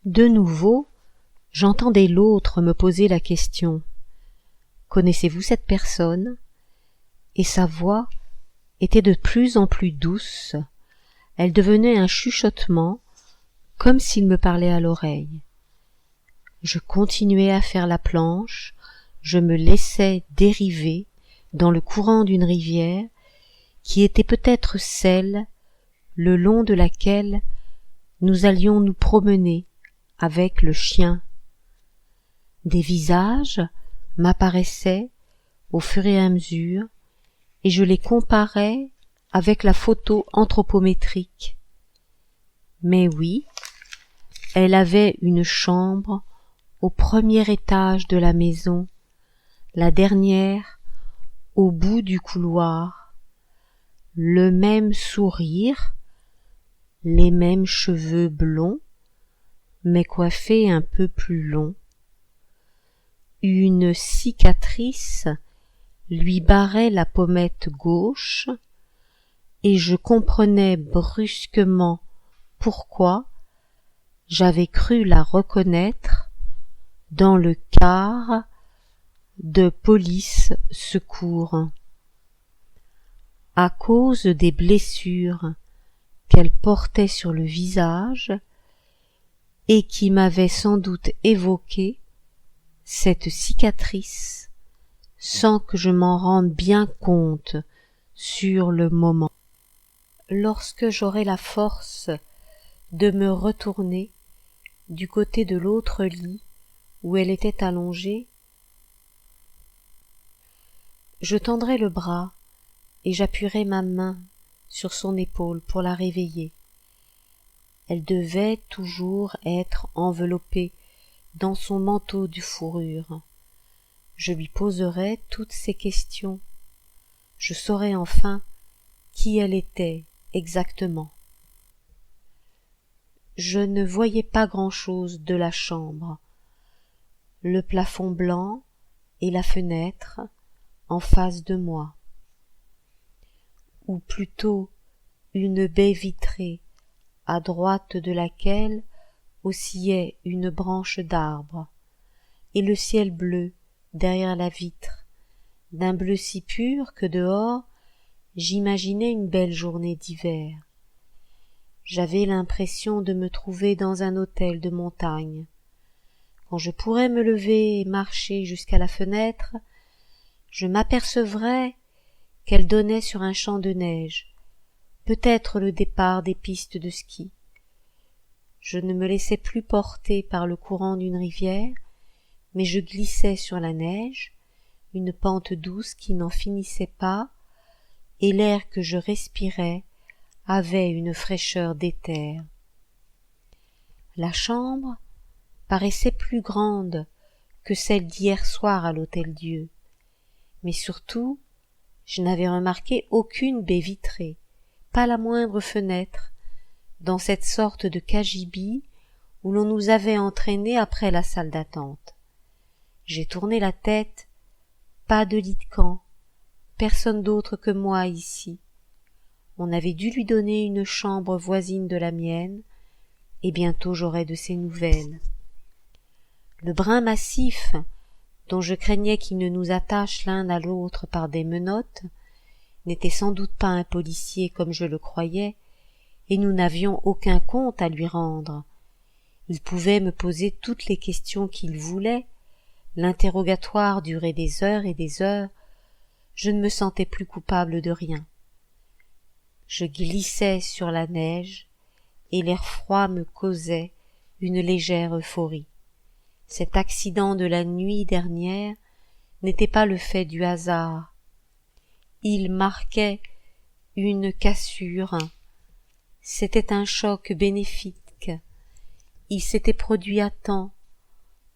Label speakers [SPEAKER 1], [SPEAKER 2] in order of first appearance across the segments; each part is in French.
[SPEAKER 1] De nouveau, j'entendais l'autre me poser la question. Connaissez-vous cette personne? Et sa voix était de plus en plus douce. Elle devenait un chuchotement, comme s'il me parlait à l'oreille. Je continuais à faire la planche, je me laissais dériver dans le courant d'une rivière qui était peut-être celle le long de laquelle nous allions nous promener avec le chien. Des visages m'apparaissaient au fur et à mesure, et je les comparais avec la photo anthropométrique. Mais oui, elle avait une chambre au premier étage de la maison, la dernière au bout du couloir, le même sourire, les mêmes cheveux blonds, mais coiffés un peu plus longs. Une cicatrice lui barrait la pommette gauche, et je comprenais brusquement pourquoi j'avais cru la reconnaître dans le car de police secours. À cause des blessures qu'elle portait sur le visage et qui m'avaient sans doute évoqué cette cicatrice sans que je m'en rende bien compte sur le moment. Lorsque j'aurai la force de me retourner du côté de l'autre lit où elle était allongée, je tendrai le bras et j'appuierai ma main sur son épaule pour la réveiller. Elle devait toujours être enveloppée dans son manteau de fourrure. Je lui poserai toutes ces questions. Je saurai enfin qui elle était exactement. Je ne voyais pas grand-chose de la chambre. Le plafond blanc et la fenêtre en face de moi, ou plutôt une baie vitrée à droite de laquelle oscillait une branche d'arbre, et le ciel bleu derrière la vitre, d'un bleu si pur que dehors j'imaginais une belle journée d'hiver. J'avais l'impression de me trouver dans un hôtel de montagne. Quand je pourrais me lever et marcher jusqu'à la fenêtre, je m'apercevrais qu'elle donnait sur un champ de neige, peut-être le départ des pistes de ski. Je ne me laissais plus porter par le courant d'une rivière, mais je glissais sur la neige, une pente douce qui n'en finissait pas, et l'air que je respirais avait une fraîcheur d'éther. La chambre paraissait plus grande que celle d'hier soir à l'Hôtel-Dieu, mais surtout, je n'avais remarqué aucune baie vitrée, pas la moindre fenêtre, dans cette sorte de cagibi où l'on nous avait entraînés après la salle d'attente. J'ai tourné la tête, pas de lit de camp, personne d'autre que moi ici. On avait dû lui donner une chambre voisine de la mienne, et bientôt j'aurais de ses nouvelles. Le brin massif, dont je craignais qu'il ne nous attache l'un à l'autre par des menottes, n'était sans doute pas un policier comme je le croyais, et nous n'avions aucun compte à lui rendre. Il pouvait me poser toutes les questions qu'il voulait, l'interrogatoire durait des heures et des heures, je ne me sentais plus coupable de rien. Je glissais sur la neige, et l'air froid me causait une légère euphorie. Cet accident de la nuit dernière n'était pas le fait du hasard. Il marquait une cassure. C'était un choc bénéfique. Il s'était produit à temps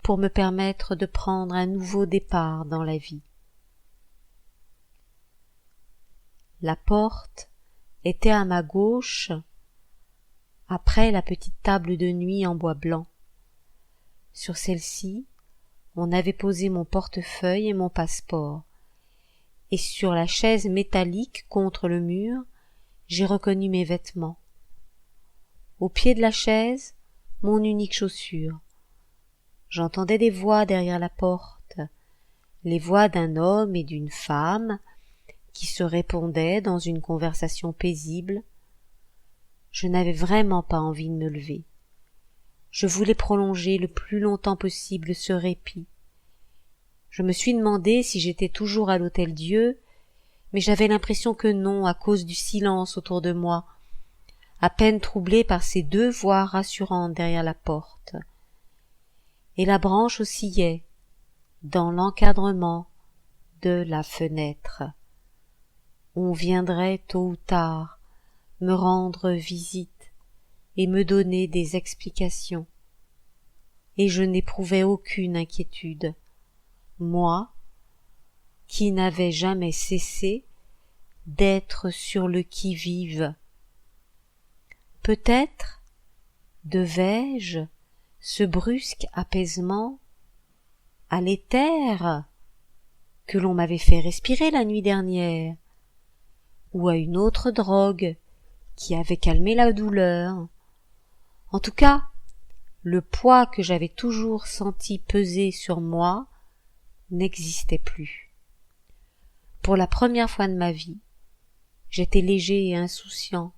[SPEAKER 1] pour me permettre de prendre un nouveau départ dans la vie. La porte était à ma gauche, après la petite table de nuit en bois blanc. Sur celle-ci, on avait posé mon portefeuille et mon passeport, et sur la chaise métallique contre le mur, j'ai reconnu mes vêtements. Au pied de la chaise, mon unique chaussure. J'entendais des voix derrière la porte, les voix d'un homme et d'une femme qui se répondaient dans une conversation paisible. Je n'avais vraiment pas envie de me lever. Je voulais prolonger le plus longtemps possible ce répit. Je me suis demandé si j'étais toujours à l'Hôtel-Dieu, mais j'avais l'impression que non, à cause du silence autour de moi, à peine troublé par ces deux voix rassurantes derrière la porte. Et la branche oscillait dans l'encadrement de la fenêtre. On viendrait tôt ou tard me rendre visite et me donner des explications. Et je n'éprouvais aucune inquiétude, moi, qui n'avais jamais cessé d'être sur le qui-vive. Peut-être devais-je ce brusque apaisement à l'éther que l'on m'avait fait respirer la nuit dernière, ou à une autre drogue qui avait calmé la douleur. En tout cas, le poids que j'avais toujours senti peser sur moi n'existait plus. Pour la première fois de ma vie, j'étais léger et insouciant.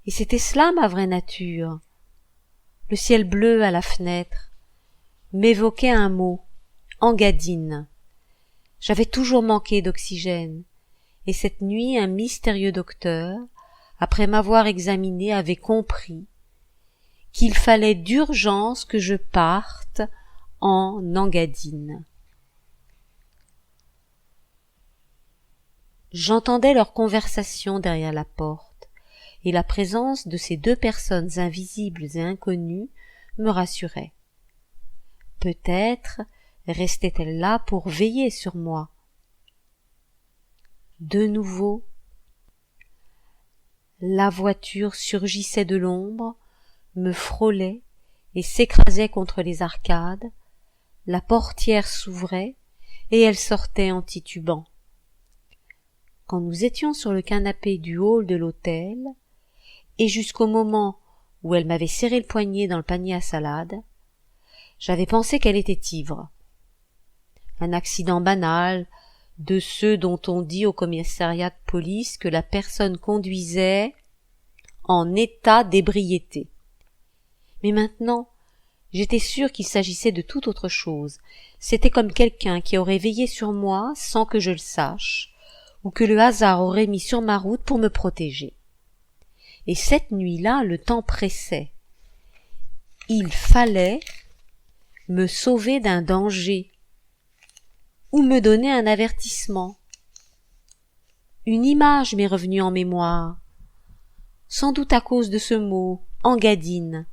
[SPEAKER 1] Et c'était cela ma vraie nature. Le ciel bleu à la fenêtre m'évoquait un mot, Engadine. J'avais toujours manqué d'oxygène, et cette nuit un mystérieux docteur, après m'avoir examiné, avait compris qu'il fallait d'urgence que je parte en Engadine. J'entendais leur conversation derrière la porte, et la présence de ces deux personnes invisibles et inconnues me rassurait. Peut-être restait-elle là pour veiller sur moi. De nouveau, la voiture surgissait de l'ombre, me frôlait et s'écrasait contre les arcades, la portière s'ouvrait et elle sortait en titubant. Quand nous étions sur le canapé du hall de l'hôtel, et jusqu'au moment où elle m'avait serré le poignet dans le panier à salade, j'avais pensé qu'elle était ivre. Un accident banal, de ceux dont on dit au commissariat de police que la personne conduisait en état d'ébriété. Mais maintenant, j'étais sûre qu'il s'agissait de toute autre chose. C'était comme quelqu'un qui aurait veillé sur moi sans que je le sache, ou que le hasard aurait mis sur ma route pour me protéger. Et cette nuit-là, le temps pressait. Il fallait me sauver d'un danger, ou me donner un avertissement. Une image m'est revenue en mémoire, sans doute à cause de ce mot, Engadine.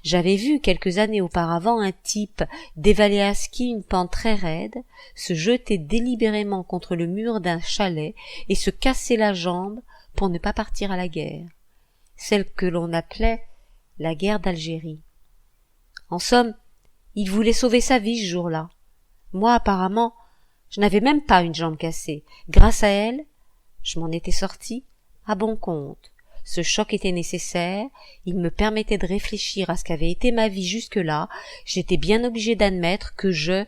[SPEAKER 1] J'avais vu quelques années auparavant un type dévaler à ski une pente très raide, se jeter délibérément contre le mur d'un chalet et se casser la jambe pour ne pas partir à la guerre, celle que l'on appelait la guerre d'Algérie. En somme, il voulait sauver sa vie ce jour-là. Moi, apparemment, je n'avais même pas une jambe cassée. Grâce à elle, je m'en étais sortie à bon compte. Ce choc était nécessaire, il me permettait de réfléchir à ce qu'avait été ma vie jusque-là. J'étais bien obligée d'admettre que je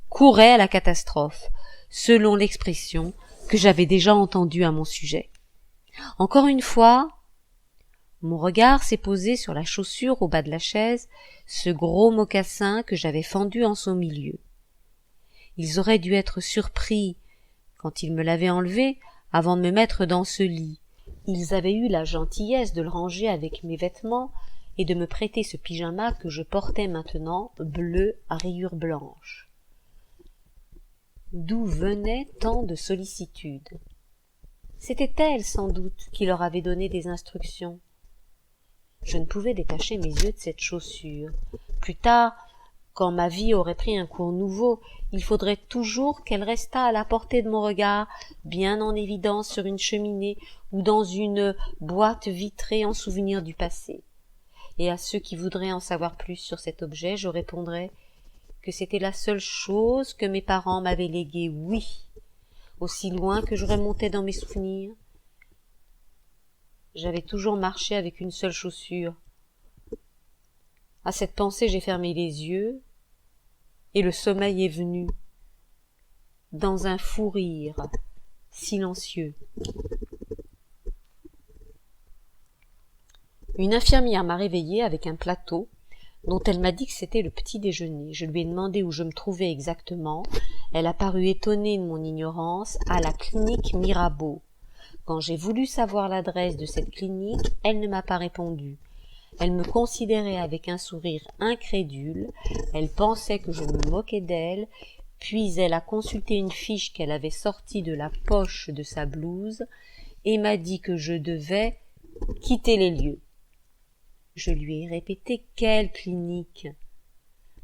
[SPEAKER 1] courais à la catastrophe, selon l'expression que j'avais déjà entendue à mon sujet. Encore une fois, mon regard s'est posé sur la chaussure au bas de la chaise, ce gros mocassin que j'avais fendu en son milieu. Ils auraient dû être surpris quand ils me l'avaient enlevé avant de me mettre dans ce lit. Ils avaient eu la gentillesse de le ranger avec mes vêtements et de me prêter ce pyjama que je portais maintenant, bleu à rayures blanches. D'où venait tant de sollicitude? C'était elle, sans doute, qui leur avait donné des instructions. Je ne pouvais détacher mes yeux de cette chaussure. Plus tard, quand ma vie aurait pris un cours nouveau, il faudrait toujours qu'elle restât à la portée de mon regard, bien en évidence sur une cheminée ou dans une boîte vitrée en souvenir du passé. Et à ceux qui voudraient en savoir plus sur cet objet, je répondrais que c'était la seule chose que mes parents m'avaient léguée, oui, aussi loin que je remontais dans mes souvenirs. J'avais toujours marché avec une seule chaussure. À cette pensée, j'ai fermé les yeux, et le sommeil est venu, dans un fou rire silencieux. Une infirmière m'a réveillée avec un plateau dont elle m'a dit que c'était le petit déjeuner. Je lui ai demandé où je me trouvais exactement. Elle a paru étonnée de mon ignorance, à la clinique Mirabeau. Quand j'ai voulu savoir l'adresse de cette clinique, elle ne m'a pas répondu. Elle me considérait avec un sourire incrédule, elle pensait que je me moquais d'elle, puis elle a consulté une fiche qu'elle avait sortie de la poche de sa blouse et m'a dit que je devais quitter les lieux. Je lui ai répété quelle clinique.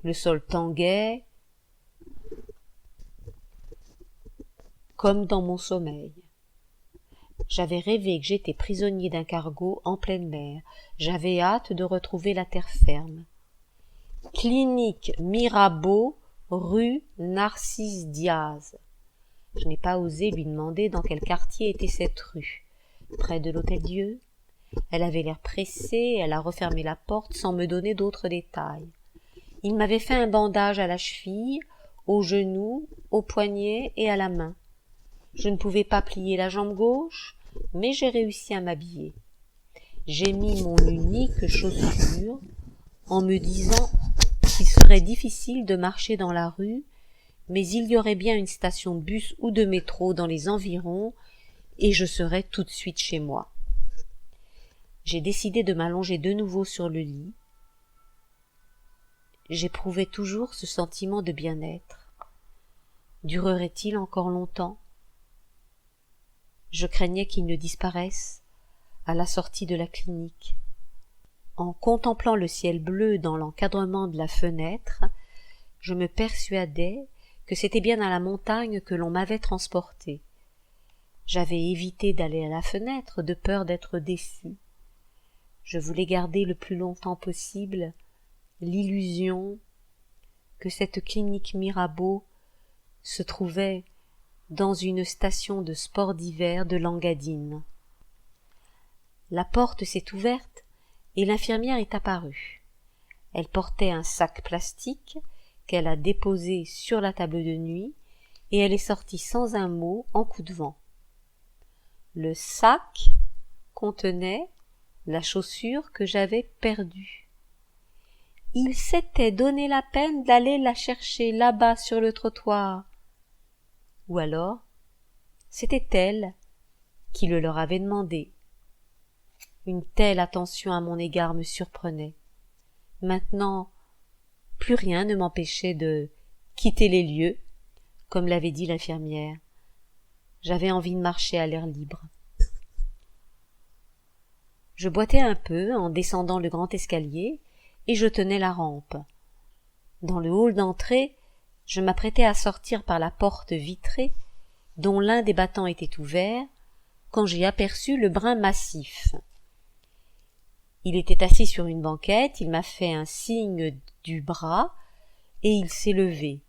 [SPEAKER 1] Le sol tanguait comme dans mon sommeil. J'avais rêvé que j'étais prisonnier d'un cargo en pleine mer. J'avais hâte de retrouver la terre ferme. Clinique Mirabeau, rue Narcisse Diaz. Je n'ai pas osé lui demander dans quel quartier était cette rue. Près de l'Hôtel-Dieu. Elle avait l'air pressée, elle a refermé la porte sans me donner d'autres détails. Il m'avait fait un bandage à la cheville, au genou, au poignet et à la main. Je ne pouvais pas plier la jambe gauche, mais j'ai réussi à m'habiller. J'ai mis mon unique chaussure en me disant qu'il serait difficile de marcher dans la rue, mais il y aurait bien une station de bus ou de métro dans les environs et je serais tout de suite chez moi. J'ai décidé de m'allonger de nouveau sur le lit. J'éprouvais toujours ce sentiment de bien-être. Durerait-il encore longtemps ? Je craignais qu'il ne disparaisse à la sortie de la clinique. En contemplant le ciel bleu dans l'encadrement de la fenêtre, je me persuadais que c'était bien à la montagne que l'on m'avait transporté. J'avais évité d'aller à la fenêtre de peur d'être déçu. Je voulais garder le plus longtemps possible l'illusion que cette clinique Mirabeau se trouvait dans une station de sport d'hiver de l'Engadine. La porte s'est ouverte et l'infirmière est apparue. Elle portait un sac plastique qu'elle a déposé sur la table de nuit et elle est sortie sans un mot en coup de vent. Le sac contenait la chaussure que j'avais perdue. Il s'était donné la peine d'aller la chercher là-bas sur le trottoir. Ou alors, c'était elle qui le leur avait demandé. Une telle attention à mon égard me surprenait. Maintenant, plus rien ne m'empêchait de quitter les lieux, comme l'avait dit l'infirmière. J'avais envie de marcher à l'air libre. Je boitais un peu en descendant le grand escalier et je tenais la rampe. Dans le hall d'entrée, je m'apprêtais à sortir par la porte vitrée dont l'un des battants était ouvert quand j'ai aperçu le brun massif. Il était assis sur une banquette, il m'a fait un signe du bras et il s'est levé.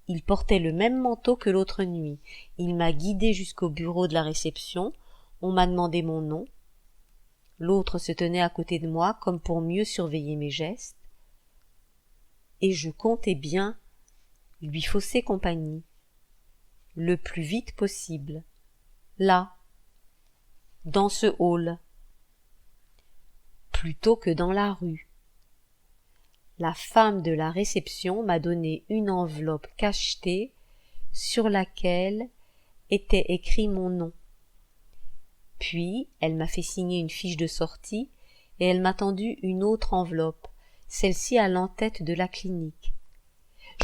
[SPEAKER 1] Il portait le même manteau que l'autre nuit. Il m'a guidé jusqu'au bureau de la réception, on m'a demandé mon nom. L'autre se tenait à côté de moi comme pour mieux surveiller mes gestes. Et je comptais bien lui fausser compagnie, le plus vite possible, là, dans ce hall, plutôt que dans la rue. La femme de la réception m'a donné une enveloppe cachetée sur laquelle était écrit mon nom. Puis elle m'a fait signer une fiche de sortie et elle m'a tendu une autre enveloppe, celle-ci à l'en-tête de la clinique.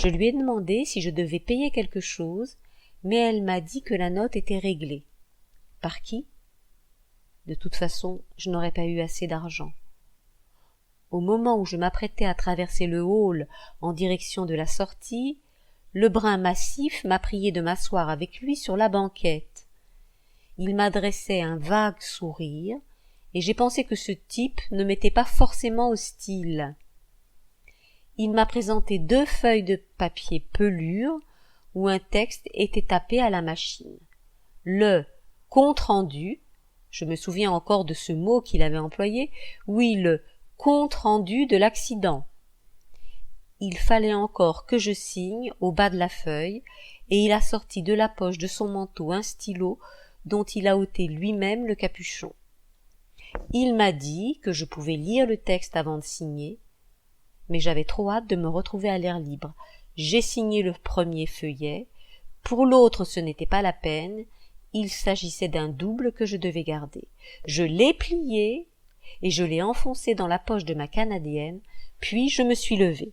[SPEAKER 1] Je lui ai demandé si je devais payer quelque chose, mais elle m'a dit que la note était réglée. Par qui ? De toute façon, je n'aurais pas eu assez d'argent. Au moment où je m'apprêtais à traverser le hall en direction de la sortie, le brun massif m'a prié de m'asseoir avec lui sur la banquette. Il m'adressait un vague sourire, et j'ai pensé que ce type ne m'était pas forcément hostile. Il m'a présenté 2 feuilles de papier pelure où un texte était tapé à la machine. Le compte-rendu, je me souviens encore de ce mot qu'il avait employé, oui, le compte-rendu de l'accident. il fallait encore que je signe au bas de la feuille, et il a sorti de la poche de son manteau un stylo dont il a ôté lui-même le capuchon. Il m'a dit que je pouvais lire le texte avant de signer, mais j'avais trop hâte de me retrouver à l'air libre. J'ai signé le premier feuillet, pour l'autre ce n'était pas la peine, il s'agissait d'un double que je devais garder. Je l'ai plié et je l'ai enfoncé dans la poche de ma canadienne, puis je me suis levé.